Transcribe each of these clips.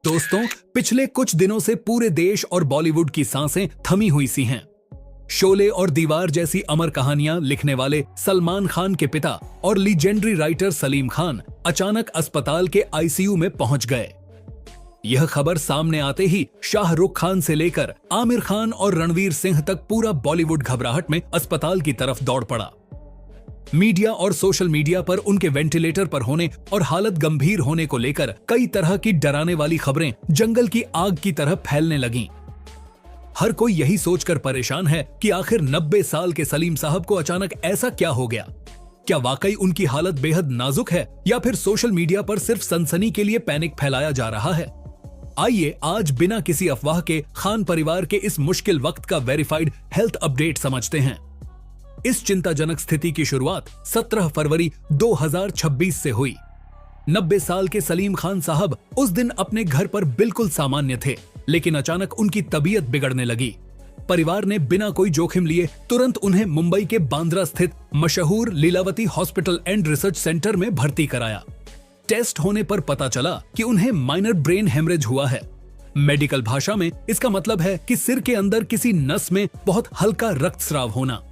दोस्तों, पिछले कुछ दिनों से पूरे देश और बॉलीवुड की सांसें थमी हुई सी हैं। शोले और दीवार जैसी अमर कहानियां लिखने वाले सलमान खान के पिता और लीजेंडरी राइटर सलीम खान अचानक अस्पताल के आईसीयू में पहुंच गए। यह खबर सामने आते ही शाहरुख खान से लेकर आमिर खान और रणवीर सिंह तक पूरा बॉलीवुड घबराहट में अस्पताल की तरफ दौड़ पड़ा। मीडिया और सोशल मीडिया पर उनके वेंटिलेटर पर होने और हालत गंभीर होने को लेकर कई तरह की डराने वाली खबरें जंगल की आग की तरह फैलने लगीं। हर कोई यही सोचकर परेशान है कि आखिर 90 साल के सलीम साहब को अचानक ऐसा क्या हो गया। क्या वाकई उनकी हालत बेहद नाजुक है या फिर सोशल मीडिया पर सिर्फ सनसनी के लिए पैनिक फैलाया जा रहा है। आइए आज बिना किसी अफवाह के खान परिवार के इस मुश्किल वक्त का वेरीफाइड हेल्थ अपडेट समझते हैं। इस चिंताजनक स्थिति की शुरुआत 17 फरवरी 2026 से हुई। 90 साल के सलीम खान साहब उस दिन अपने घर पर बिल्कुल सामान्य थे, लेकिन अचानक उनकी तबीयत बिगड़ने लगी। परिवार ने बिना कोई जोखिम लिए तुरंत उन्हें मुंबई के बांद्रा स्थित मशहूर Lilavati hospital and research centre में भर्ती कराया। टेस्ट होने पर पता चला कि उन्हें माइनर ब्रेन हेमरेज हुआ है। मेडिकल भाषा में इसका मतलब है कि सिर के अंदर किसी नस में बहुत हल्का रक्तस्राव होना।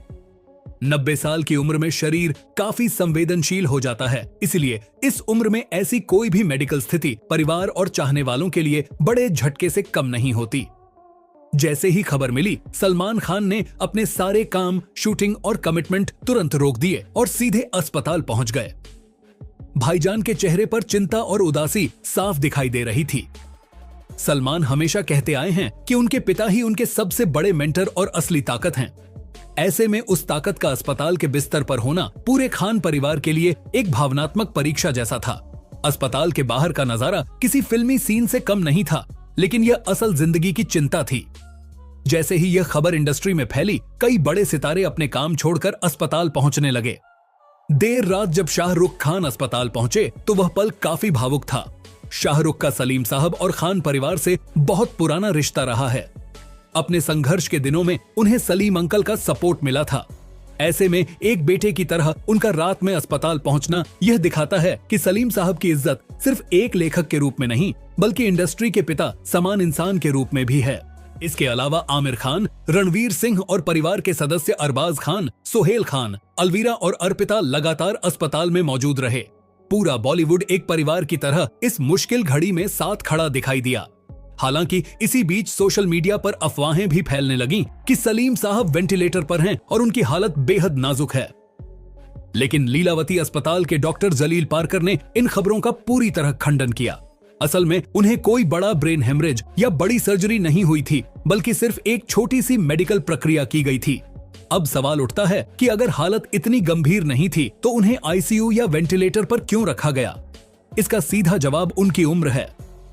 90 साल की उम्र में शरीर काफी संवेदनशील हो जाता है, इसलिए इस उम्र में ऐसी कोई भी मेडिकल स्थिति परिवार और चाहने वालों के लिए बड़े झटके से कम नहीं होती। जैसे ही खबर मिली, सलमान खान ने अपने सारे काम, शूटिंग और कमिटमेंट तुरंत रोक दिए और सीधे अस्पताल पहुंच गए। भाईजान के चेहरे पर चिंता और उदासी साफ दिखाई दे रही थी। सलमान हमेशा कहते आए हैं कि उनके पिता ही उनके सबसे बड़े मेंटर और असली ताकत हैं। ऐसे में उस ताकत का अस्पताल के बिस्तर पर होना पूरे खान परिवार के लिए एक भावनात्मक परीक्षा जैसा था। अस्पताल के बाहर का नजारा किसी फिल्मी सीन से कम नहीं था, लेकिन यह असल जिंदगी की चिंता थी। जैसे ही यह खबर इंडस्ट्री में फैली, कई बड़े सितारे अपने काम छोड़कर अस्पताल पहुंचने लगे। देर रात जब शाहरुख खान अस्पताल पहुंचे तो वह पल काफी भावुक था। शाहरुख का सलीम साहब और खान परिवार से बहुत पुराना रिश्ता रहा है। अपने संघर्ष के दिनों में उन्हें सलीम अंकल का सपोर्ट मिला था। ऐसे में एक बेटे की तरह उनका रात में अस्पताल पहुंचना यह दिखाता है कि सलीम साहब की इज्जत सिर्फ एक लेखक के रूप में नहीं, बल्कि इंडस्ट्री के पिता समान इंसान के रूप में भी है। इसके अलावा आमिर खान, रणवीर सिंह और परिवार के सदस्य अरबाज खान, सोहेल खान, अलवीरा और अर्पिता लगातार अस्पताल में मौजूद रहे। पूरा बॉलीवुड एक परिवार की तरह इस मुश्किल घड़ी में साथ खड़ा दिखाई दिया। हालांकि इसी बीच सोशल मीडिया पर अफवाहें भी फैलने लगीं कि सलीम साहब वेंटिलेटर पर हैं और उनकी हालत बेहद नाजुक है। लेकिन लीलावती अस्पताल के डॉक्टर जलील पारकर ने इन खबरों का पूरी तरह खंडन किया। असल में उन्हें कोई बड़ा ब्रेन हेमरेज या बड़ी सर्जरी नहीं हुई थी, बल्कि सिर्फ एक छोटी सी मेडिकल प्रक्रिया की गई थी। अब सवाल उठता है कि अगर हालत इतनी गंभीर नहीं थी तो उन्हें आईसीयू या वेंटिलेटर पर क्यों रखा गया? इसका सीधा जवाब उनकी उम्र है।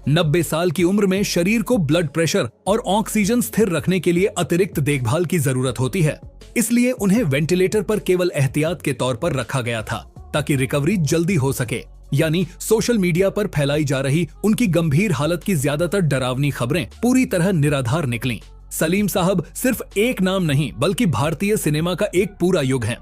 90 साल की उम्र में शरीर को ब्लड प्रेशर और ऑक्सीजन स्थिर रखने के लिए अतिरिक्त देखभाल की जरूरत होती है। इसलिए उन्हें वेंटिलेटर पर केवल एहतियात के तौर पर रखा गया था, ताकि रिकवरी जल्दी हो सके। यानी सोशल मीडिया पर फैलाई जा रही उनकी गंभीर हालत की ज्यादातर डरावनी खबरें पूरी तरह निराधार निकलीं। सलीम साहब सिर्फ एक नाम नहीं, बल्कि भारतीय सिनेमा का एक पूरा युग है।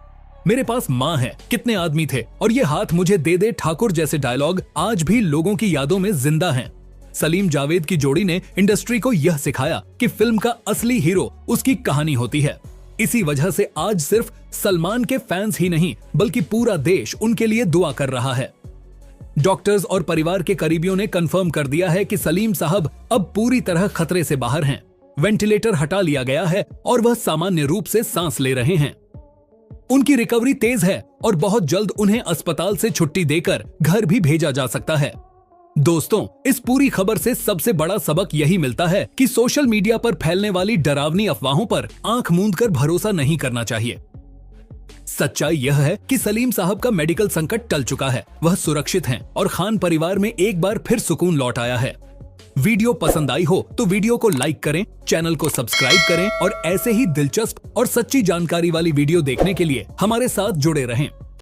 मेरे पास माँ है, कितने आदमी थे और ये हाथ मुझे दे दे ठाकुर जैसे डायलॉग आज भी लोगों की यादों में जिंदा हैं। सलीम जावेद की जोड़ी ने इंडस्ट्री को यह सिखाया कि फिल्म का असली हीरो उसकी कहानी होती है। इसी वजह से आज सिर्फ सलमान के फैंस ही नहीं, बल्कि पूरा देश उनके लिए दुआ कर रहा है। डॉक्टर्स और परिवार के करीबियों ने कंफर्म कर दिया है कि सलीम साहब अब पूरी तरह खतरे से बाहर हैं। वेंटिलेटर हटा लिया गया है और वह सामान्य रूप से सांस ले रहे हैं। उनकी रिकवरी तेज है और बहुत जल्द उन्हें अस्पताल से छुट्टी देकर घर भी भेजा जा सकता है। दोस्तों, इस पूरी खबर से सबसे बड़ा सबक यही मिलता है कि सोशल मीडिया पर फैलने वाली डरावनी अफवाहों पर आंख मूंदकर भरोसा नहीं करना चाहिए। सच्चाई यह है कि सलीम साहब का मेडिकल संकट टल चुका है, वह सुरक्षित हैं और खान परिवार में एक बार फिर सुकून लौट आया है। वीडियो पसंद आई हो तो वीडियो को लाइक करें, चैनल को सब्सक्राइब करें और ऐसे ही दिलचस्प और सच्ची जानकारी वाली वीडियो देखने के लिए हमारे साथ जुड़े रहें।